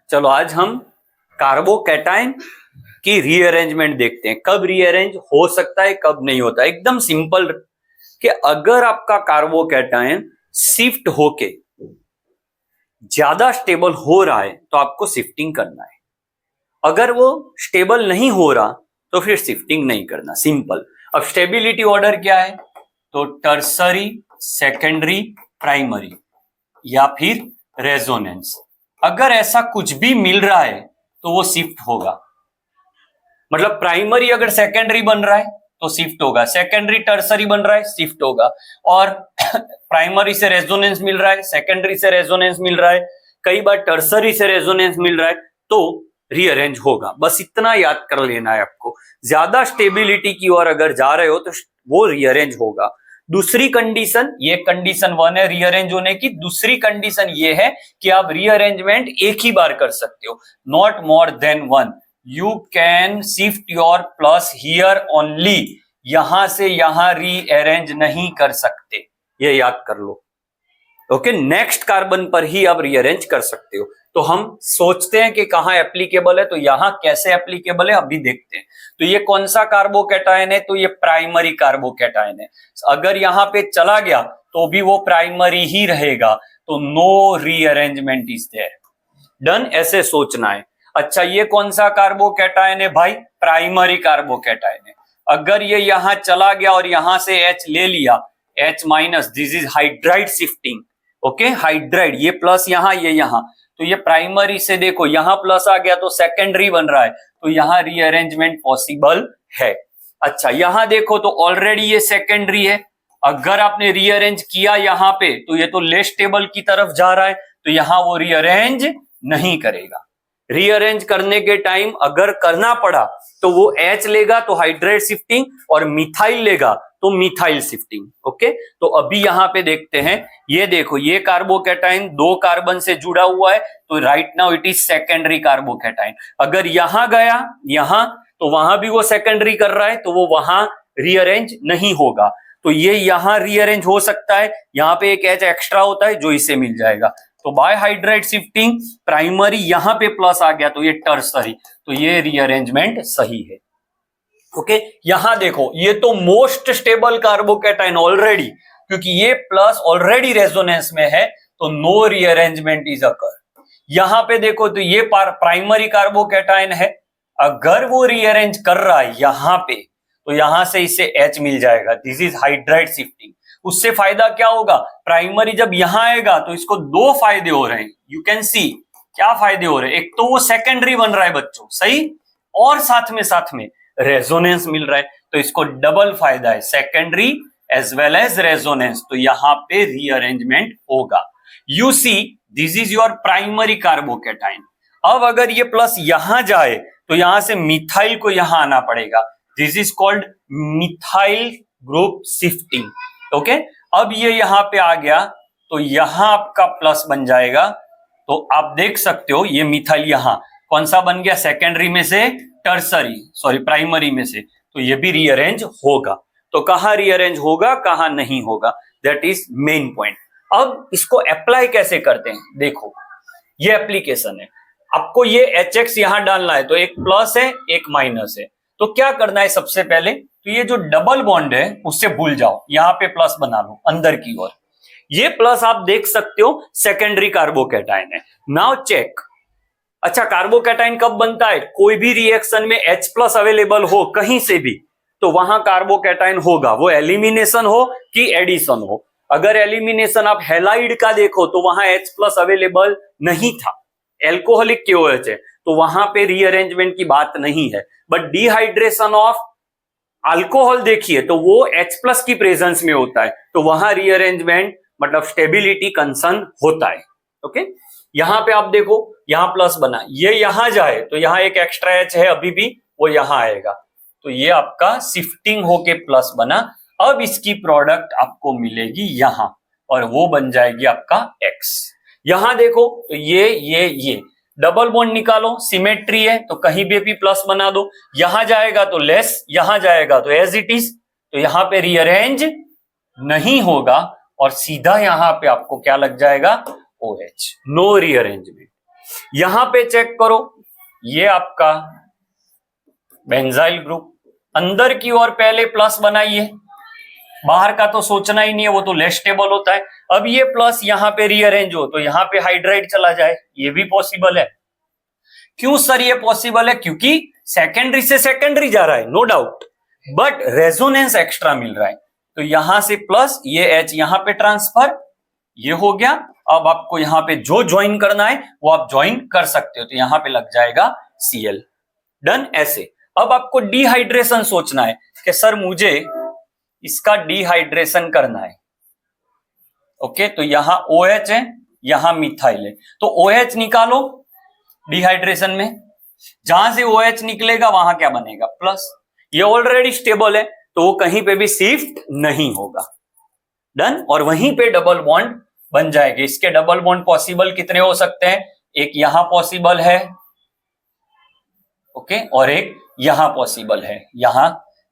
चलो आज हम कार्बोकैटायन की रीअरेंजमेंट देखते हैं, कब रीअरेंज हो सकता है कब नहीं होता। एकदम सिंपल कि अगर आपका कार्बोकैटायन शिफ्ट होके ज्यादा स्टेबल हो रहा है तो आपको शिफ्टिंग करना है, अगर वो स्टेबल नहीं हो रहा तो फिर शिफ्टिंग नहीं करना, सिंपल। अब स्टेबिलिटी ऑर्डर क्या है, तो टर्सरी, सेकेंडरी, प्राइमरी या फिर रेजोनेंस। अगर ऐसा कुछ भी मिल रहा है तो वो शिफ्ट होगा, मतलब प्राइमरी अगर सेकेंडरी बन रहा है तो शिफ्ट होगा, सेकेंडरी टर्सरी बन रहा है शिफ्ट होगा, और प्राइमरी से रेजोनेंस मिल रहा है, सेकेंडरी से रेजोनेंस मिल रहा है, कई बार टर्सरी से रेजोनेंस मिल रहा है तो रीअरेंज होगा। बस इतना याद कर लेना है आपको। ज्यादा स्टेबिलिटी की ओर अगर जा रहे हो तो वो रीअरेंज होगा। दूसरी कंडीशन, ये कंडीशन 1 है रीअरेंज होने की। दूसरी कंडीशन ये है कि आप रीअरेंजमेंट एक ही बार कर सकते हो, not more than 1। You can shift your plus here only, यहां से यहां रीअरेंज नहीं कर सकते, ये याद कर लो। ओके, नेक्स्ट कार्बन पर ही आप रीअरेंज कर सकते हो। तो हम सोचते हैं कि कहां एप्लीकेबल है, तो यहां कैसे एप्लीकेबल है अभी देखते हैं। तो ये कौन सा कार्बोकैटायन है, तो ये प्राइमरी कार्बोकैटायन है। अगर यहां पे चला गया तो भी वो प्राइमरी ही रहेगा, तो no rearrangement is there. Done, ऐसे सोचना है। अच्छा, ये कौन सा कार्बोकैटायन है भाई, प्राइमरी कार्बोकैटायन है। अगर ये यहां चला गया और यहां से H ले लिया, H minus, this is hydride shifting. Okay, hydride, ये प्लस यहां ये यहां, तो ये प्राइमरी से देखो यहां प्लस आ गया तो सेकेंडरी बन रहा है, तो यहां रीअरेंजमेंट पॉसिबल है। अच्छा, यहां देखो तो ऑलरेडी ये सेकेंडरी है, अगर आपने रीअरेंज किया यहां पे तो ये तो लेस स्टेबल की तरफ जा रहा है, तो यहां वो रीअरेंज नहीं करेगा। रीअरेंज करने के टाइम अगर करना पड़ा तो वो H लेगा तो हाइड्राइड शिफ्टिंग, और मिथाइल लेगा तो मिथाइल शिफ्टिंग। ओके, तो अभी यहां पे देखते हैं, ये देखो ये कार्बोकैटायन 2 कार्बन से जुड़ा हुआ है, तो right now it is secondary carbocation. अगर यहां गया यहां, तो वहां भी वो सेकेंडरी कर रहा है, तो वो वहां रीअरेंज नहीं होगा। तो ये यहां रीअरेंज हो सकता है, यहां पे एक H एक्स्ट्रा होता है जो इसे मिल जाएगा। तो बाय हाइड्राइड शिफ्टिंग प्राइमरी यहां पे प्लस आ गया तो ये टर्सरी, तो ये रीअरेंजमेंट सही है। ओके, यहां देखो ये तो मोस्ट स्टेबल कार्बोकैटायन ऑलरेडी, क्योंकि ये प्लस ऑलरेडी रेजोनेंस में है, तो नो रीअरेंजमेंट इज अकर। यहां पे देखो तो ये प्राइमरी कार्बोकैटायन है, अगर वो रीअरेंज कर रहा है यहां पे, तो यहां से इसे H मिल जाएगा, दिस इज हाइड्राइड शिफ्टिंग। उससे फायदा क्या होगा, प्राइमरी जब यहां आएगा तो इसको 2 फायदे हो रहे हैं, यू कैन सी क्या फायदे हो रहे हैं। एक तो वो सेकेंडरी बन रहा है बच्चों, सही, और साथ में रेजोनेंस मिल रहा है, तो इसको डबल फायदा है, secondary as well as resonance, तो यहां पे रीअरेंजमेंट होगा। You see this is your primary carbocation. अब अगर ये प्लस यहां जाए तो यहां से मिथाइल को यहां आना पड़ेगा, this is called methyl group shifting. Okay, अब ये यहां पे आ गया तो यहां आपका प्लस बन जाएगा, तो आप देख सकते हो ये मिथाइल यहां कौन सा बन गया, सेकेंडरी में से प्राइमरी में से, तो ये भी रीअरेंज होगा। तो कहां रीअरेंज होगा कहां नहीं होगा, दैट इज मेन पॉइंट। अब इसको अप्लाई कैसे करते हैं, देखो ये एप्लीकेशन है, आपको ये HX यहां डालना है, तो एक प्लस है एक माइनस है। तो क्या करना है, सबसे पहले तो ये जो डबल बॉन्ड है उससे भूल जाओ, यहां पे प्लस बना लो अंदर की ओर। ये प्लस आप देख सकते हो सेकेंडरी कार्बोकैटायन है। नाउ चेक, अच्छा कार्बोकैटायन कब बनता है, कोई भी रिएक्शन में H प्लस अवेलेबल हो कहीं से भी, तो वहां कार्बोकैटायन होगा, वो एलिमिनेशन हो कि एडिशन हो। अगर एलिमिनेशन आप हैलाइड का देखो तो वहां H प्लस अवेलेबल नहीं था, एल्कोहलिक KOH है, तो वहां पे रीअरेंजमेंट की बात नहीं है। बट डिहाइड्रेशन ऑफ अल्कोहल देखिए तो वो H प्लस की प्रेजेंस में होता है, तो वहां रीअरेंजमेंट मतलब स्टेबिलिटी कंसर्न होता है। ओके, यहां पे आप देखो यहां प्लस बना, ये यहां जाए तो यहां एक एक्स्ट्रा H है अभी भी, वो यहां आएगा, तो ये आपका शिफ्टिंग होके प्लस बना। अब इसकी प्रोडक्ट आपको मिलेगी यहां, और वो बन जाएगी आपका X। यहां देखो तो ये डबल बॉन्ड निकालो, सिमेट्री है तो कहीं भी प्लस बना दो, यहां जाएगा तो लेस, यहां जाएगा तो एज इट इज, तो यहां पे रीअरेंज नहीं होगा, और सीधा यहां पे आपको क्या लग जाएगा, OH, नो रीअरेंजमेंट। यहां पे चेक करो, ये आपका बेंजाइल ग्रुप, अंदर की ओर पहले प्लस बनाइए, बाहर का तो सोचना ही नहीं है, वो तो लेस स्टेबल होता है। अब ये प्लस यहां पे रीअरेंज हो तो यहां पे हाइड्राइड चला जाए, ये भी पॉसिबल है। क्यों सर ये पॉसिबल है? क्योंकि सेकेंडरी से सेकेंडरी जा रहा है, no doubt, but resonance extra मिल रहा है। तो यहां से प्लस, ये एच यहां पे ट्रांसफर, ये हो गया। अब आपको यहां पे जो ज्वाइन करना है वो आप ज्वाइन कर सकते हो, तो यहां पे लग जाएगा Cl। डन। ऐसे अब आपको डिहाइड्रेशन सोचना है कि सर मुझे इसका डिहाइड्रेशन करना है। ओके, तो यहां OH है, यहां मिथाइल है, तो OH निकालो डिहाइड्रेशन में, जहां से OH निकलेगा वहां क्या बनेगा? प्लस। ये ऑलरेडी स्टेबल है तो वो कहीं पे भी शिफ्ट नहीं होगा। डन। और वहीं पे डबल बॉन्ड बन जाएगा। इसके डबल बॉन्ड पॉसिबल कितने हो सकते हैं? एक यहां पॉसिबल है, ओके, और एक यहां पॉसिबल है, यहां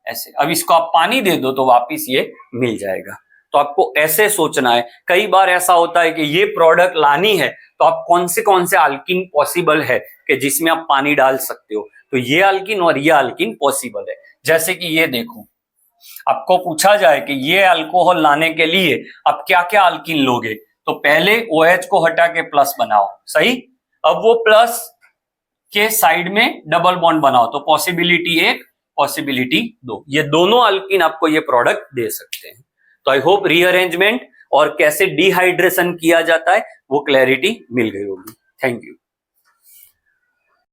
ऐसे। अब इसको आप पानी दे दो तो वापिस ये मिल जाएगा। तो आपको ऐसे सोचना है। कई बार ऐसा होता है कि ये प्रोडक्ट लानी है तो आप कौन से अल्किन पॉसिबल है कि जिसमें आप पानी डाल सकते हो, तो ये अल्किन और ये अल्किन पॉसिबल है। जैसे कि ये देखो, आपको पूछा जाए कि ये अल्कोहल लाने के लिए आप क्या क्या अल्किन लोगे, तो पहले OH को हटा के प्लस बनाओ, सही। अब वो प्लस के साइड में डबल बॉन्ड बनाओ, तो पॉसिबिलिटी 1, पॉसिबिलिटी 2, ये दोनों अल्किन आपको ये प्रोडक्ट दे सकते हैं। तो आई होप रीअरेंजमेंट और कैसे डिहाइड्रेशन किया जाता है वो क्लैरिटी मिल गई होगी। Thank you.